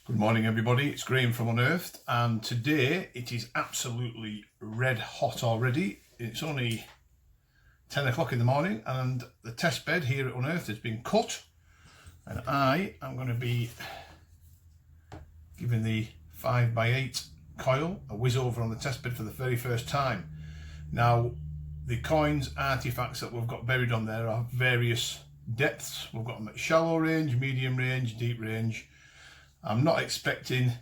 Good morning everybody, it's Graham from Unearthed, and today it is absolutely red hot already. It's only 10 o'clock in the morning and the test bed here at Unearthed has been cut, and I am going to be giving the 5x8 coil a whiz over on the test bed for the very first time. Now the coins, artifacts that we've got buried on there are various depths. We've got them at shallow range, medium range, deep range. I'm not expecting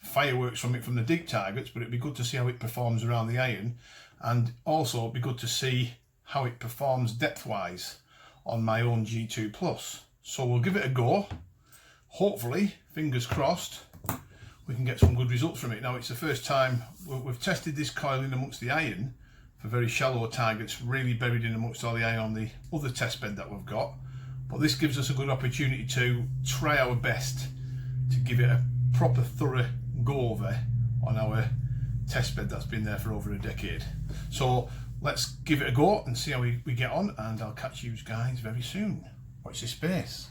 fireworks from it from the deep targets, but it'd be good to see how it performs around the iron, and also it'd be good to see how it performs depth-wise on my own G2 Plus. So we'll give it a go. Hopefully, fingers crossed, we can get some good results from it. Now it's the first time we've tested this coil in amongst the iron for very shallow targets, really buried in amongst all the iron on the other test bed that we've got. But this gives us a good opportunity to try our best to give it a proper thorough go over on our test bed that's been there for over a decade. So let's give it a go and see how we get on, and I'll catch you guys very soon. Watch this space.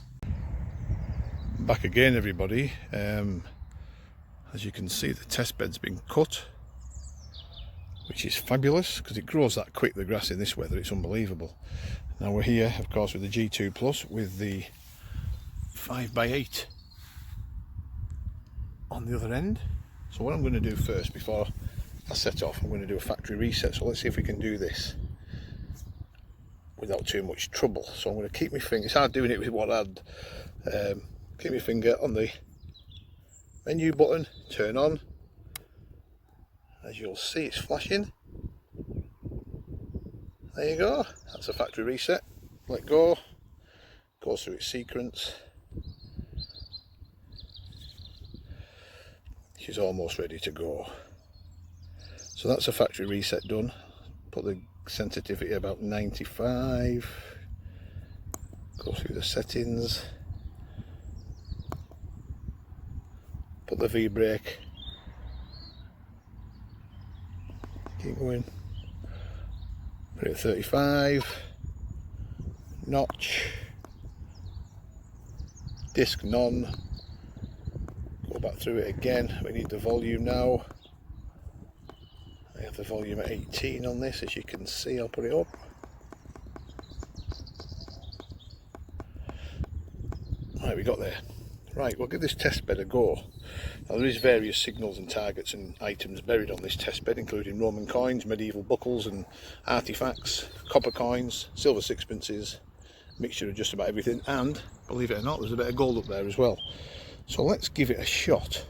Back again everybody. As you can see, the test bed's been cut, which is fabulous because it grows that quick, the grass in this weather. It's unbelievable. Now we're here of course with the G2 Plus with the 5x8 on the other end. So what I'm going to do first, before I set off, I'm going to do a factory reset. So let's see if we can do this without too much trouble. So I'm going to keep my finger, it's hard doing it with one hand, keep my finger on the menu button, turn on. As you'll see, it's flashing. There you go, that's a factory reset. Let go, goes through its sequence. She's almost ready to go. So that's a factory reset done. Put the sensitivity about 95. Go through the settings. Put the V brake. Keep going. Put it at 35. Notch. Disc none. Go back through it again. We need the volume now. I have the volume at 18 on this, as you can see. I'll put it up. Right, we got there. Right, we'll give this test bed a go. Now there is various signals and targets and items buried on this test bed, including Roman coins, medieval buckles and artifacts, copper coins, silver sixpences, mixture of just about everything, and believe it or not, there's a bit of gold up there as well. So let's give it a shot.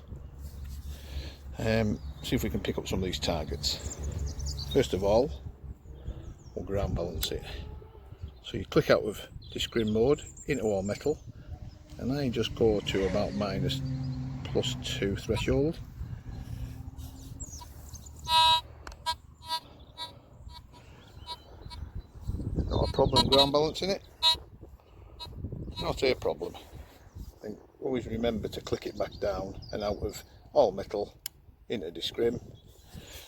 See if we can pick up some of these targets. First of all, we'll ground balance it. So you click out of discrim mode into all metal, and I just go to about +2 threshold. Not a problem ground balancing it. Not a problem. And always remember to click it back down and out of all metal into discrim,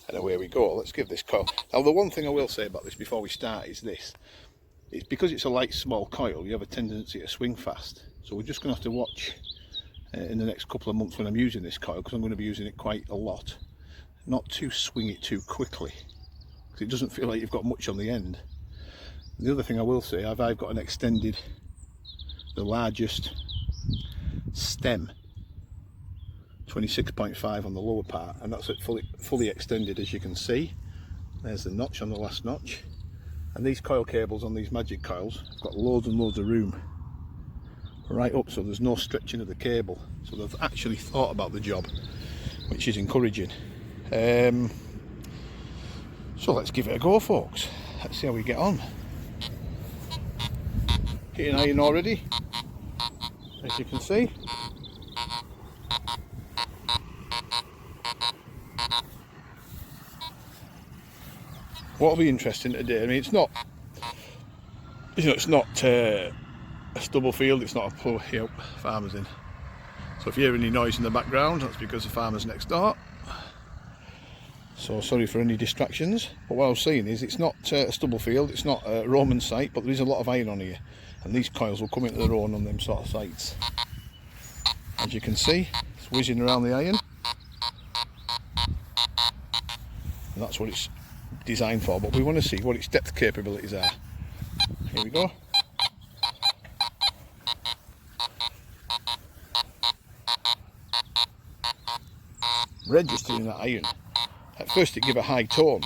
and away we go. Let's give this coil. Now the one thing I will say about this before we start is this: it's because it's a light small coil, you have a tendency to swing fast. So we're just going to have to watch in the next couple of months when I'm using this coil, because I'm going to be using it quite a lot, not to swing it too quickly, because it doesn't feel like you've got much on the end. And the other thing I will say, I've got an extended, the largest stem, 26.5 on the lower part, and that's fully extended, as you can see. There's the notch on the last notch, and these coil cables on these magic coils have got loads and loads of room right up, so there's no stretching of the cable. So they've actually thought about the job, which is encouraging. So let's give it a go, folks. Let's see how we get on. Hitting iron already, as you can see. What'll be interesting today, I mean, it's not, it's not a stubble field, it's not a plough. Yep, farmers in. So if you hear any noise in the background, that's because the farmer's next door. So sorry for any distractions. But what I was saying is, it's not a stubble field, it's not a Roman site, but there is a lot of iron on here, and these coils will come into their own on them sort of sites. As you can see, It's whizzing around the iron. And that's what it's designed for, but we want to see what its depth capabilities are. Here we go. Registering that iron. At first it give a high tone.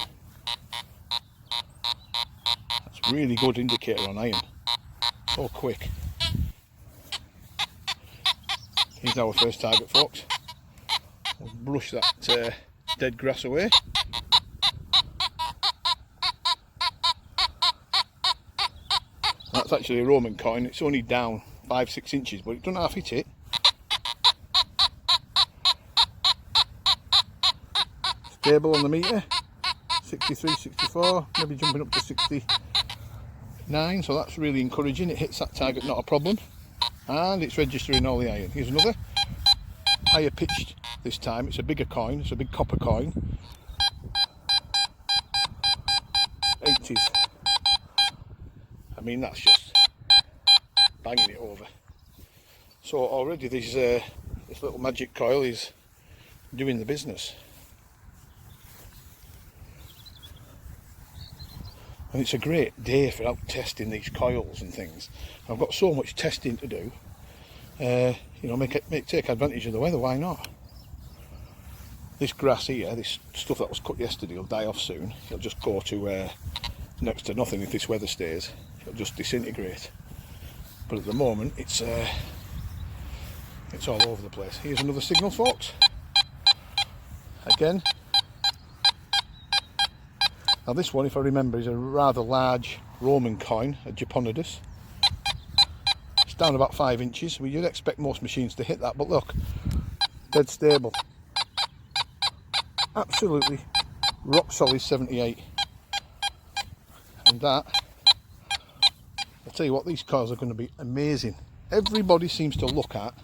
That's a really good indicator on iron. So quick. Here's our first target, folks. We'll brush that dead grass away. That's actually a Roman coin. It's only down 5-6 inches, but it doesn't half hit it. Stable on the meter, 63, 64, maybe jumping up to 69, so that's really encouraging. It hits that target, not a problem, and it's registering all the iron. Here's another, higher pitched this time. It's a bigger coin, it's a big copper coin, 80s. I mean, that's just banging it over. So already this little magic coil is doing the business. And it's a great day for out testing these coils and things. I've got so much testing to do. You know, take advantage of the weather. Why not? This grass here, this stuff that was cut yesterday, will die off soon. It'll just go to next to nothing if this weather stays. It'll just disintegrate. But at the moment, it's all over the place. Here's another signal, folks. Again. Now this one, if I remember, is a rather large Roman coin, a Japonidas. It's down about 5 inches. Well, you'd expect most machines to hit that, but look, dead stable. Absolutely rock solid 78. And that, I'll tell you what, these coils are going to be amazing. Everybody seems to look at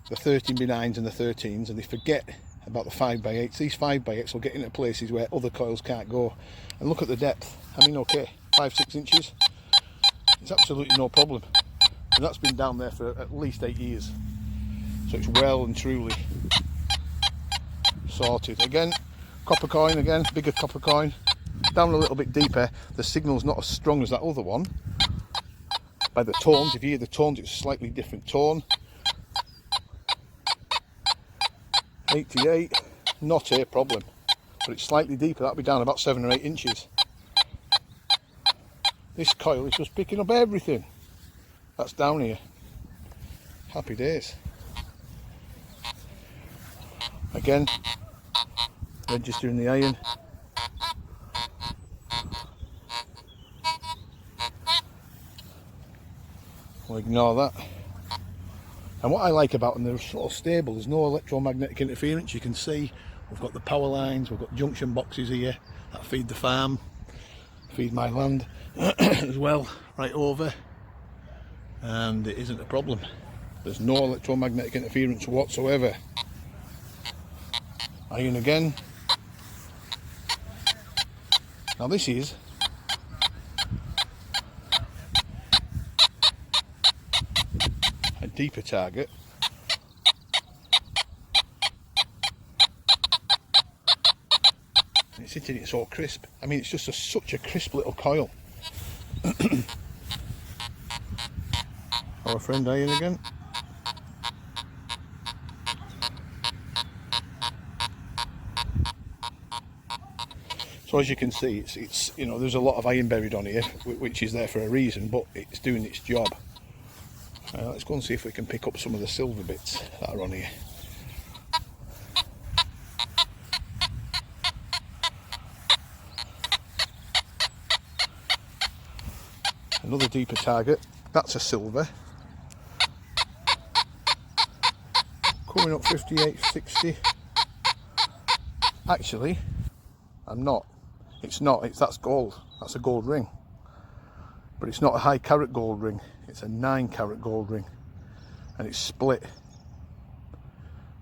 the 13x9s and the 13s and they forget about the 5x8s. These 5x8s will get into places where other coils can't go. And look at the depth. I mean, okay, 5-6 inches. It's absolutely no problem. And that's been down there for at least 8 years. So it's well and truly sorted. Again, copper coin, again, bigger copper coin. Down a little bit deeper. The signal's not as strong as that other one. By the tones, if you hear the tones, it's a slightly different tone. 88, not a problem, but it's slightly deeper. That'll be down about 7 or 8 inches. This coil is just picking up everything that's down here. Happy days. Again, registering the iron. We'll ignore that. And what I like about them, they're sort of stable. There's no electromagnetic interference. You can see we've got the power lines, we've got junction boxes here that feed the farm, feed my land as well, right over. And it isn't a problem. There's no electromagnetic interference whatsoever. Iron again. Now this is a deeper target. And it's hitting it so crisp. I mean, it's just such a crisp little coil. Our friend Ian again. So as you can see, it's you know, there's a lot of iron buried on here, which is there for a reason, but it's doing its job. Let's go and see if we can pick up some of the silver bits that are on here. Another deeper target, that's a silver. Coming up 58, 60. Actually, that's gold. That's a gold ring. But it's not a high carat gold ring, it's a 9 carat gold ring. And it's split.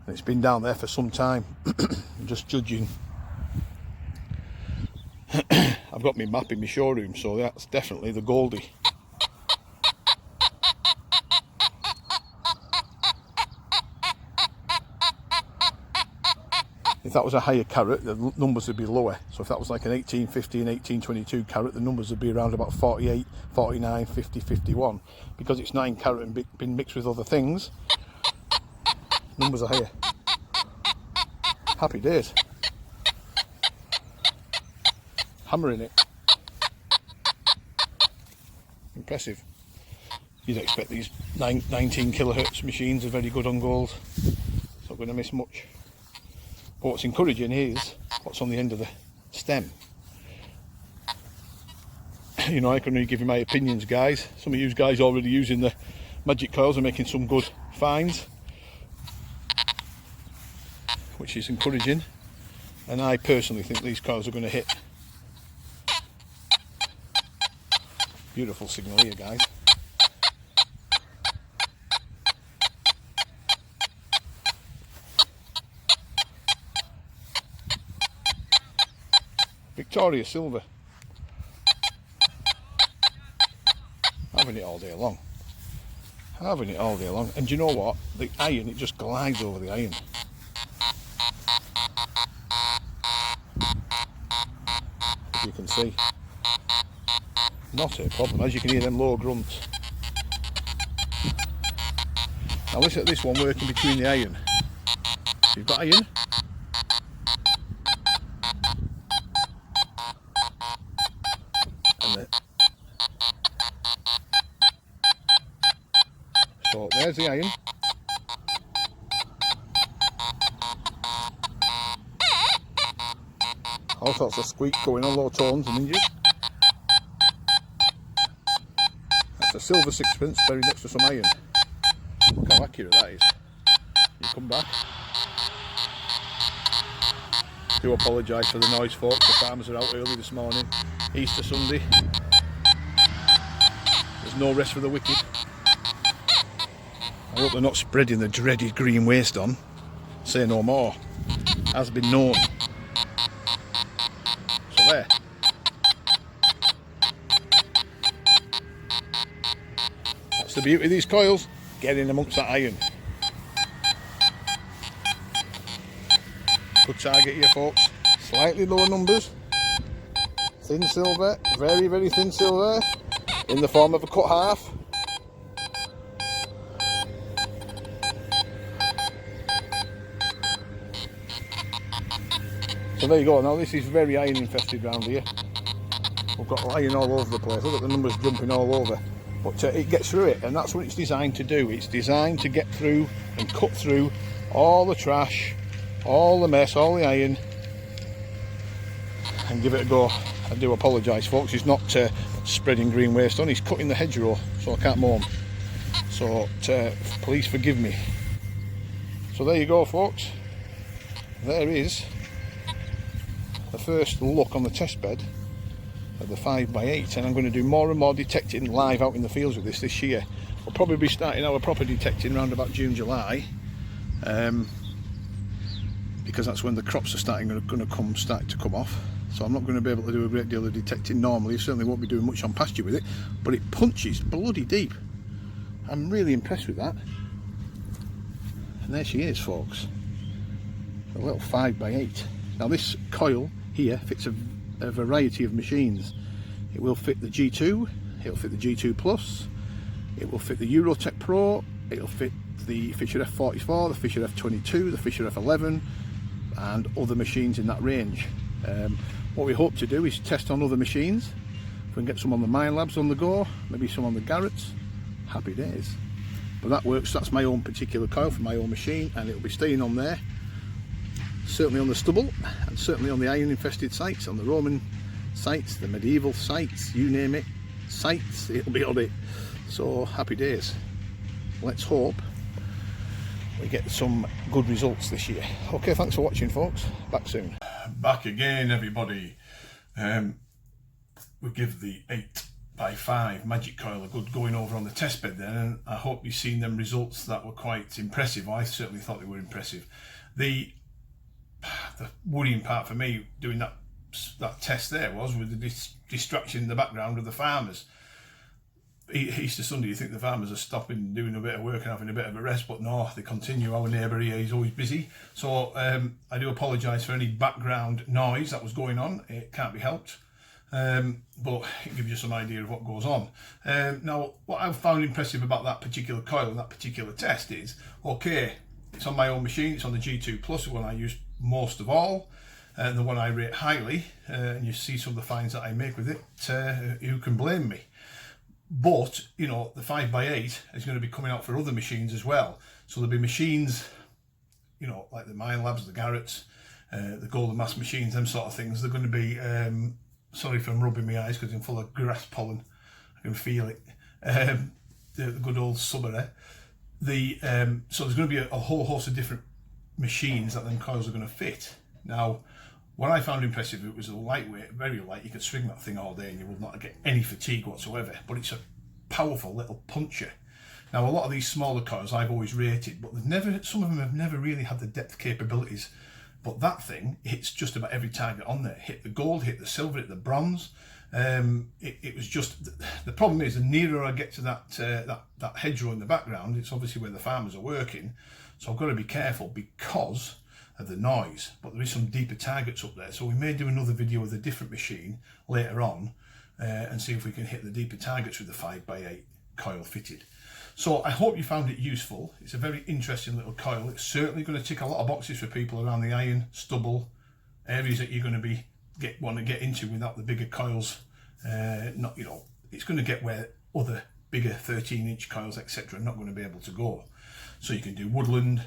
And it's been down there for some time. I'm just judging. I've got my map in my showroom, so that's definitely the Goldie. If that was a higher carat, the numbers would be lower. So if that was like an 1850 and 1822 carat, the numbers would be around about 48, 49, 50, 51. Because it's 9 carat and been mixed with other things, numbers are higher. Happy days. Hammering it. Impressive. You'd expect these 19 kilohertz machines are very good on gold. It's not going to miss much. But what's encouraging is what's on the end of the stem. You know, I can only give you my opinions, guys. Some of you guys already using the magic coils are making some good finds, which is encouraging. And I personally think these coils are going to hit. Beautiful signal here, guys. Victoria silver. Having it all day long. Having it all day long. And do you know what? The iron, it just glides over the iron. As you can see. Not a problem. As you can hear them low grunts. Now listen at this one working between the iron. So you've got iron. So there's the iron. All sorts of squeak going on, low tones and injuries. That's a silver sixpence buried next to some iron. Look how accurate that is. You come back. Do apologise for the noise, folks. The farmers are out early this morning. Easter Sunday. There's no rest for the wicked. I hope they're not spreading the dreaded green waste on. Say no more. Has been known. So there. That's the beauty of these coils. Getting amongst that iron. Good target here, folks. Slightly lower numbers. Thin silver. Very, very thin silver. In the form of a cut half. So there you go. Now this is very iron infested around here. We've got iron all over the place. Look at the numbers jumping all over. But it gets through it, and that's what it's designed to do. It's designed to get through and cut through all the trash, all the mess, all the iron, and give it a go. I do apologise, folks. He's not spreading green waste on. He's cutting the hedgerow, so I can't mow him. So please forgive me. So there you go, folks. There is the first look on the test bed of the 5x8, and I'm going to do more and more detecting live out in the fields with this year. We'll probably be starting our proper detecting around about June, July, because that's when the crops are starting to come off. So I'm not going to be able to do a great deal of detecting normally. Certainly won't be doing much on pasture with it, but it punches bloody deep. I'm really impressed with that. And there she is, folks, a little 5x8. Now this coil here fits a variety of machines. It will fit the G2, it'll fit the G2 Plus, it will fit the Eurotech Pro, it'll fit the Fisher F44, the Fisher F22, the Fisher F11, and other machines in that range. What we hope to do is test on other machines. If we can get some on the Mine Labs on the go, maybe some on the Garrett's, happy days. But that works. That's my own particular coil for my own machine, and it'll be staying on there. Certainly on the stubble, and certainly on the iron infested sites, on the Roman sites, the medieval sites, you name it, sites, it'll be on it. So happy days. Let's hope we get some good results this year. Okay, thanks for watching, folks. Back soon. Back again, everybody. We give the 8x5 magic coil a good going over on the test bed then, and I hope you've seen them results that were quite impressive. I certainly thought they were impressive. The worrying part for me doing that test there was with the distraction in the background of the farmers. Easter Sunday, you think the farmers are stopping doing a bit of work and having a bit of a rest, but no, they continue. Our neighbour here is always busy. So I do apologise for any background noise that was going on. It can't be helped. But it gives you some idea of what goes on. Now, what I've found impressive about that particular coil and that particular test is, okay, it's on my own machine, it's on the G2 Plus, the one I use most of all, and the one I rate highly, and you see some of the finds that I make with it, who can blame me? But, you know, the 5x8 is going to be coming out for other machines as well. So there'll be machines, you know, like the Mine Labs, the Garretts, the Golden Mass machines, them sort of things. They're going to be, sorry if I'm rubbing my eyes because I'm full of grass pollen. I can feel it. The good old summer, eh? So there's going to be a whole host of different machines that them coils are going to fit. Now, what I found impressive, it was a lightweight, very light. You could swing that thing all day and you will not get any fatigue whatsoever, but it's a powerful little puncher. Now, a lot of these smaller coils I've always rated, but some of them have never really had the depth capabilities. But that thing hits just about every target on there. Hit the gold, hit the silver, hit the bronze. It was just, the problem is, the nearer I get to that hedgerow in the background, it's obviously where the farmers are working. So I've got to be careful because of the noise, but there is some deeper targets up there. So we may do another video with a different machine later on and see if we can hit the deeper targets with the 5x8 coil fitted. So I hope you found it useful. It's a very interesting little coil. It's certainly going to tick a lot of boxes for people around the iron, stubble, areas that you're going to want to get into without the bigger coils. Not, you know, it's going to get where other bigger 13-inch coils, etc., are not going to be able to go. So you can do woodland.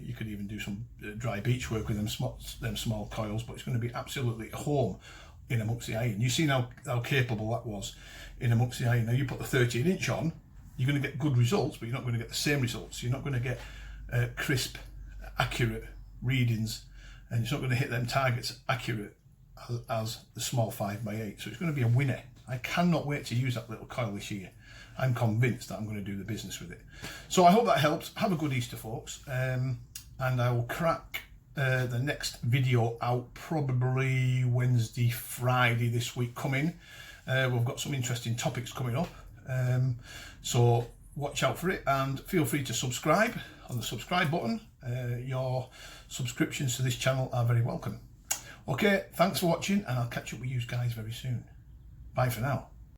You could even do some dry beach work with them small coils, but it's going to be absolutely at home in amongst the iron. You've seen how capable that was in amongst the iron. Now you put the 13-inch on, you're going to get good results, but you're not going to get the same results. You're not going to get crisp, accurate readings, and it's not going to hit them targets accurate as the small 5x8. So it's going to be a winner. I cannot wait to use that little coil this year. I'm convinced that I'm going to do the business with it. So I hope that helps. Have a good Easter, folks. And I will crack the next video out probably Wednesday, Friday this week coming. We've got some interesting topics coming up. So watch out for it and feel free to subscribe on the subscribe button. Your subscriptions to this channel are very welcome. Okay, thanks for watching and I'll catch up with you guys very soon. Bye for now.